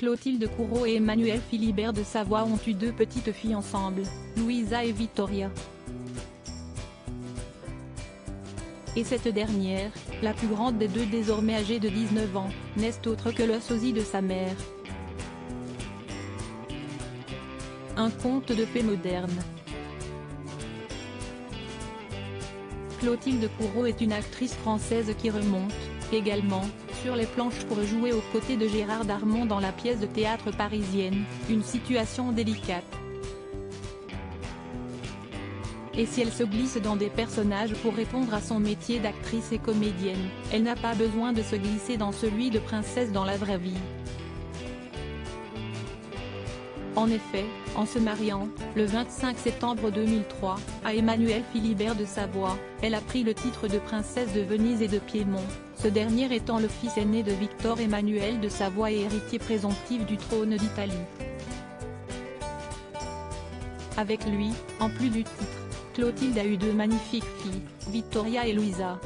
Clotilde Courreau et Emmanuel Philibert de Savoie ont eu 2 petites filles ensemble, Louisa et Victoria. Et cette dernière, la plus grande des 2 désormais âgée de 19 ans, n'est autre que le sosie de sa mère. Un conte de fées moderne. Clotilde Courreau est une actrice française qui remonte, également, sur les planches pour jouer aux côtés de Gérard Darmon dans la pièce de théâtre parisienne, Une situation délicate. Et si elle se glisse dans des personnages pour répondre à son métier d'actrice et comédienne, elle n'a pas besoin de se glisser dans celui de princesse dans la vraie vie. En effet, en se mariant, le 25 septembre 2003, à Emmanuel Philibert de Savoie, elle a pris le titre de princesse de Venise et de Piémont, ce dernier étant le fils aîné de Victor Emmanuel de Savoie et héritier présomptif du trône d'Italie. Avec lui, en plus du titre, Clotilde a eu 2 magnifiques filles, Victoria et Louisa.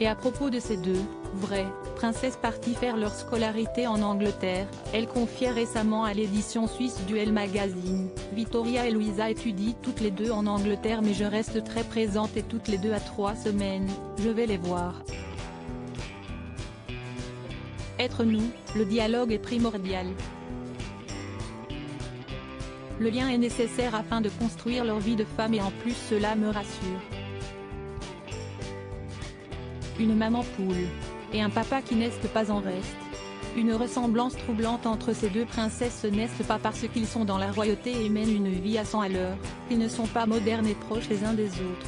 Et à propos de ces 2, vraies princesses parties faire leur scolarité en Angleterre, elle confiait récemment à l'édition suisse du Elle Magazine, Victoria et Louisa étudient toutes les 2 en Angleterre mais je reste très présente et toutes les 2 à 3 semaines, je vais les voir. Être nous, le dialogue est primordial. Le lien est nécessaire afin de construire leur vie de femme et en plus cela me rassure. Une maman poule. Et un papa qui n'est pas en reste. Une ressemblance troublante entre ces 2 princesses n'est pas parce qu'ils sont dans la royauté et mènent une vie à 100 à l'heure, qu'ils ne sont pas modernes et proches les uns des autres.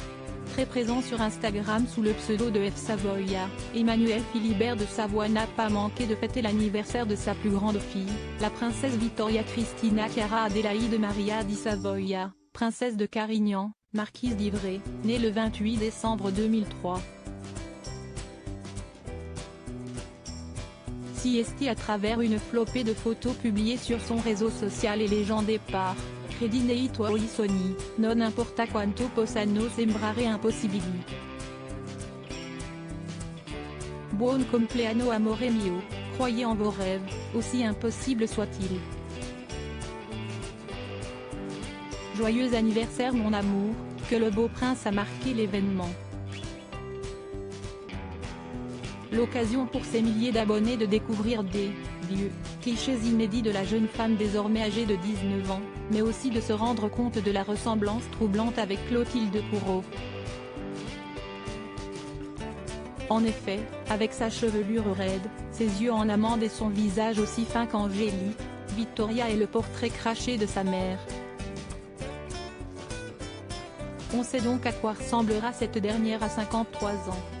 Très présent sur Instagram sous le pseudo de F Savoia, Emmanuel Philibert de Savoie n'a pas manqué de fêter l'anniversaire de sa plus grande fille, la princesse Vittoria Cristina Chiara Adelaide Maria di Savoia, princesse de Carignan, marquise d'Ivray, née le 28 décembre 2003. Siesti à travers une flopée de photos publiées sur son réseau social et les gens départ, Credi nei tuoi sogni, non importa quanto possano sembrare impossibili. Buon compleanno amore mio, croyez en vos rêves, aussi impossibles soient-ils. Joyeux anniversaire mon amour, que le beau prince a marqué l'événement. L'occasion pour ces milliers d'abonnés de découvrir des vieux clichés inédits de la jeune femme désormais âgée de 19 ans, mais aussi de se rendre compte de la ressemblance troublante avec Clotilde Courreau. En effet, avec sa chevelure raide, ses yeux en amande et son visage aussi fin qu'angélique, Victoria est le portrait craché de sa mère. On sait donc à quoi ressemblera cette dernière à 53 ans.